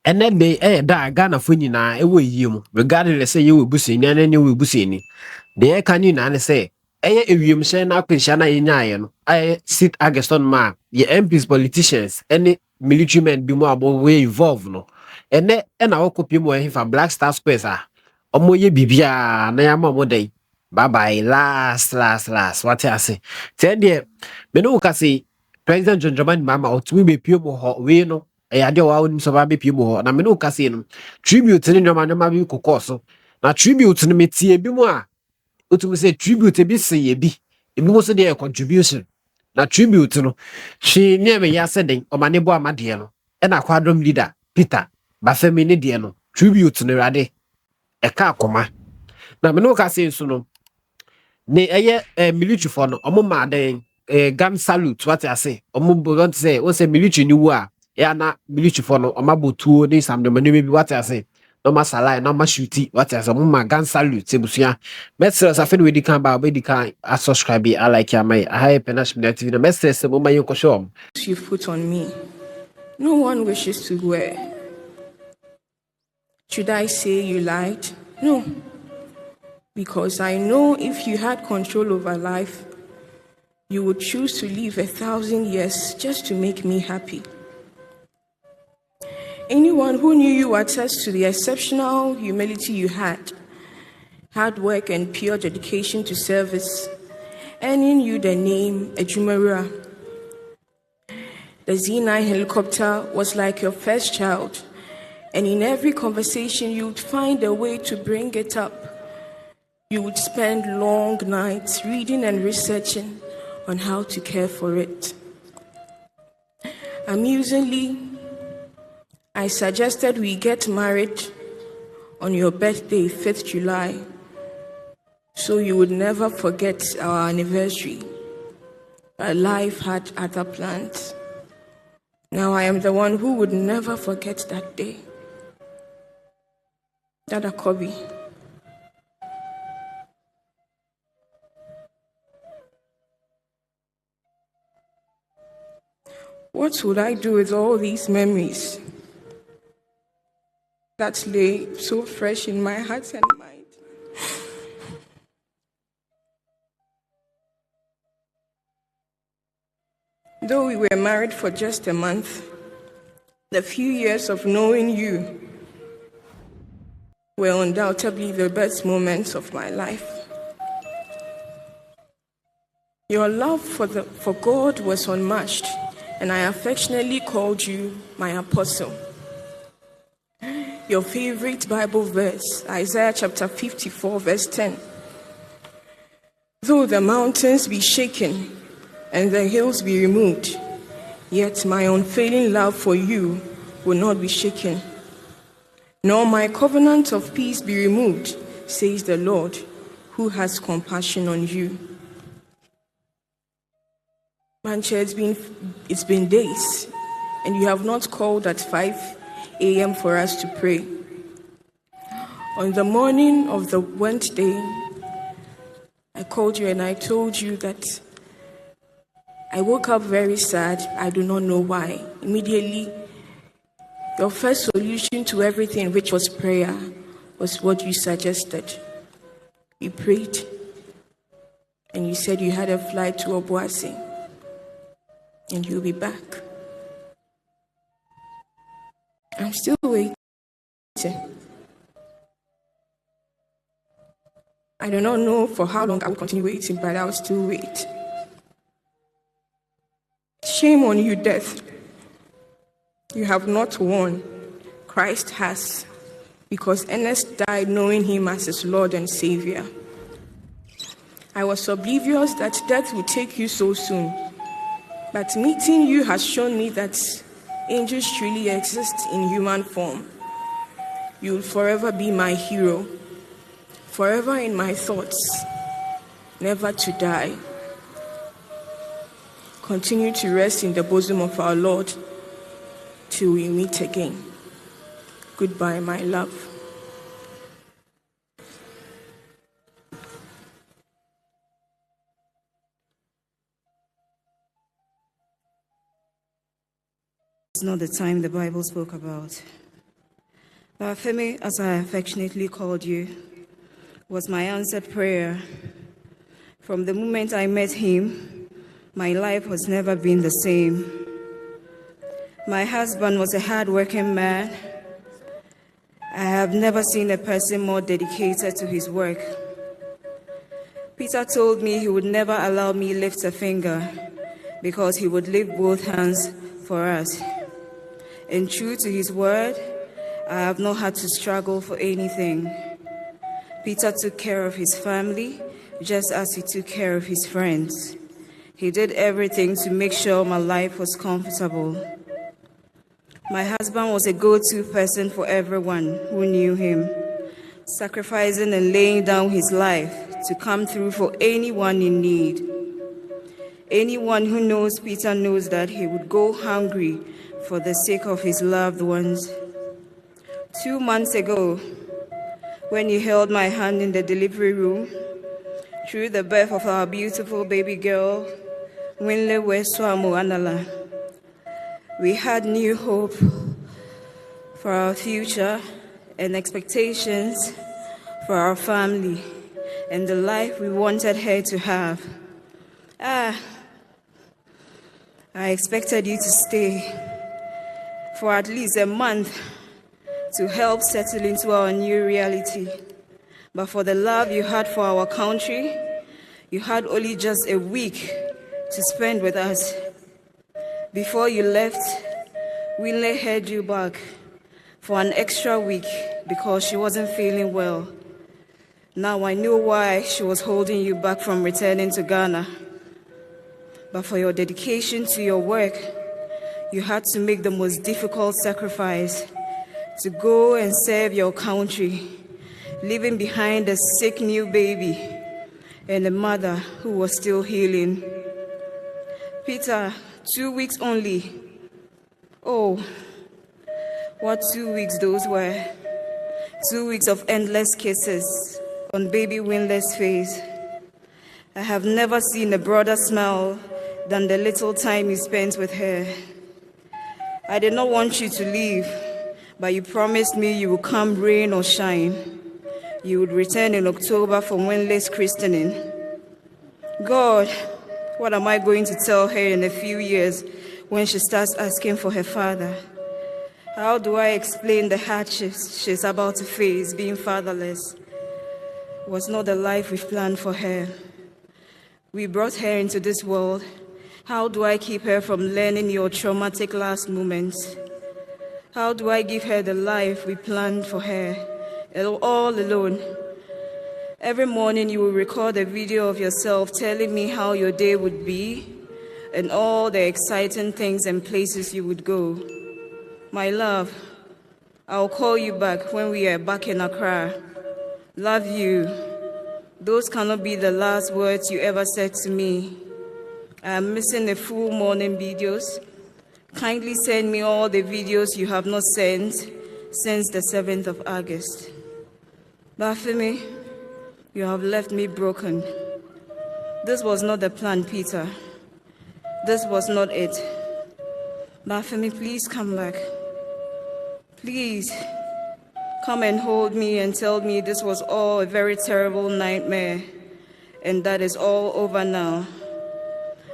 And then they da Ghana for you na ewo yiem regardless say you busy ni and you busy ni they can you na say ewiem hyɛ na akwenhyia na yenyaayɛ no sit August on ma ye MPs politicians any military men bi mu abo we involve no ɛnɛ ɛna wɔkɔpie mu ɛhefa Black Star Squares a ɔmo yɛ bibia na yɛama ɔmo dɛn bye bye last what I say ten deɛ me no ka say President John Dramani Mahama ɔtumi bepie mu hɔ we no ɛyɛ adeɛ ɔwɔ awonim sɛ ɔba bepie mu hɔ na me no ka say no tribute ne nneɛma bi kokɔ so na tribute no metie bi mu a utum say tribute bi se ye bi ebi mo so dey contribution na tribute no hwe ne me ya se den Omane Boamah de no e na kwadom leader Peter Bafemi ne de no tribute no rade e ka akoma na me no ka say so no ne eye military for no omo ma den gun salute what I say omo don't say o say military ni wu a ya na military for no omabotuo ni sam de mani bi what I say no masala no mashuti what I say omo ma gun salute sebusua message afeni we di kan ba we di kan a subscribe I like ya my I penash media TV no message se mo ma yeko show you put on me, no one wishes to wear. Should I say you lied? No. Because I know if you had control over life, you would choose to live 1,000 years just to make me happy. Anyone who knew you attests to the exceptional humility you had, hard work and pure dedication to service, earning you the name Ejumera. The Z9 helicopter was like your first child, and in every conversation you would find a way to bring it up. You would spend long nights reading and researching on how to care for it. Amusingly, I suggested we get married on your birthday, 5th July, so you would never forget our anniversary. But life had other plans. Now I am the one who would never forget that day. Dada Kobe. What would I do with all these memories that lay so fresh in my heart and mind? Though we were married for just a month, the few years of knowing you were undoubtedly the best moments of my life. Your love for God was unmatched, and I affectionately called you my apostle. Your favorite Bible verse, Isaiah chapter 54, verse 10. Though the mountains be shaken and the hills be removed, yet my unfailing love for you will not be shaken, nor my covenant of peace be removed, says the Lord, who has compassion on you. Mancha, it's been days, and you have not called at 5 a.m. for us to pray. On the morning of the Wednesday, I called you and I told you that I woke up very sad. I do not know why. Immediately, your first solution to everything, which was prayer, was what you suggested. You prayed, and you said you had a flight to Obuasi, and you'll be back. I'm still waiting. I do not know for how long I will continue waiting, but I'll still wait. Shame on you, death. You have not won. Christ has, because Ernest died knowing him as his Lord and Savior. I was oblivious that death would take you so soon, but meeting you has shown me that angels truly exist in human form. You will forever be my hero, forever in my thoughts, never to die. Continue to rest in the bosom of our Lord till we meet again. Goodbye, my love. It's not the time the Bible spoke about. Femi, as I affectionately called you, was my answered prayer. From the moment I met him, my life has never been the same. My husband was a hard-working man. I have never seen a person more dedicated to his work. Peter told me he would never allow me lift a finger because he would lift both hands for us. And true to his word, I have not had to struggle for anything. Peter took care of his family just as he took care of his friends. He did everything to make sure my life was comfortable. My husband was a go-to person for everyone who knew him, sacrificing and laying down his life to come through for anyone in need. Anyone who knows Peter knows that he would go hungry for the sake of his loved ones. 2 months ago, when he held my hand in the delivery room, through the birth of our beautiful baby girl, Winle Weswamu Anala, we had new hope for our future and expectations for our family and the life we wanted her to have. I expected you to stay for at least a month to help settle into our new reality. But for the love you had for our country, you had only just a week to spend with us. Before you left, Winle held you back for an extra week because she wasn't feeling well. Now I know why she was holding you back from returning to Ghana. But for your dedication to your work, you had to make the most difficult sacrifice to go and serve your country, leaving behind a sick new baby and a mother who was still healing. Peter, 2 weeks only. Oh, what 2 weeks those were. 2 weeks of endless kisses on baby Winle's face. I have never seen a broader smile than the little time you spent with her. I did not want you to leave, but you promised me you would come rain or shine. You would return in October for Winle's christening. God, what am I going to tell her in a few years when she starts asking for her father? How do I explain the hardships she's about to face being fatherless? It was not the life we've planned for her. We brought her into this world. How do I keep her from learning your traumatic last moments? How do I give her the life we planned for her, all alone? Every morning you will record a video of yourself telling me how your day would be and all the exciting things and places you would go. My love, I'll call you back when we are back in Accra. Love you. Those cannot be the last words you ever said to me. I am missing the full morning videos. Kindly send me all the videos you have not sent since the 7th of August. Bafemi, you have left me broken. This was not the plan, Peter. This was not it. Bafemi, please come back. Please, come and hold me and tell me this was all a very terrible nightmare and that is all over now.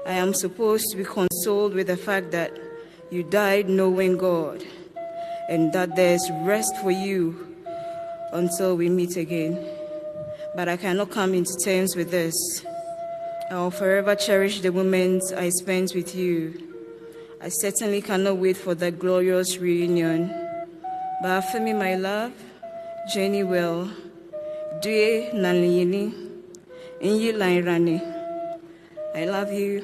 I am supposed to be consoled with the fact that you died knowing God and that there's rest for you until we meet again. But I cannot come into terms with this. I will forever cherish the moments I spent with you. I certainly cannot wait for that glorious reunion. But for me, my love, Jenny will. Due Nanlini, Inyi Lairani. I love you.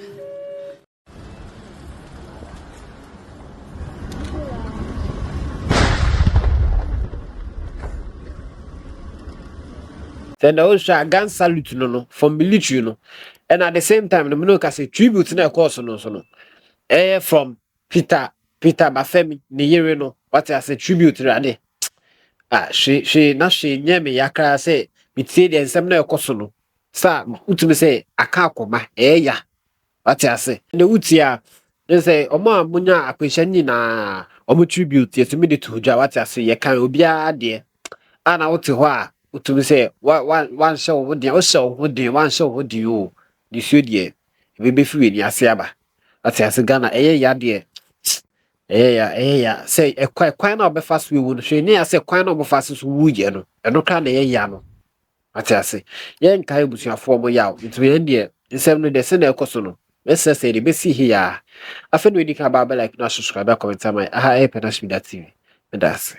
Then the old gun salute no from military no. And at the same time, the Minoka say tribute in a course no so no. From Peter Bafemi, Niyere no, what I say tribute rade. She near me yakra say, me say the ensem na ekoso no. Sa, utumi say, akakoma, ya. What I say. The utia, ne say omo amunya akwenhya nyina omo tribute yetumi de to dwa what ase ye kan obia de ana wote ho a utumi say one show wo de o show wo de one show wo de o di suo de be fi we ni ase aba ate ase Ghana ya de ya say kwan na obefa so wu no hwe ni ase kwan na obefa so wu ye no eno ka na ya no ate ase ye nka ebusuafo mo ya utumi en de nsem no de se na ekoso no ese say de be si here afa no edi ka ba like na subscribe comment am aha e pena TV. That's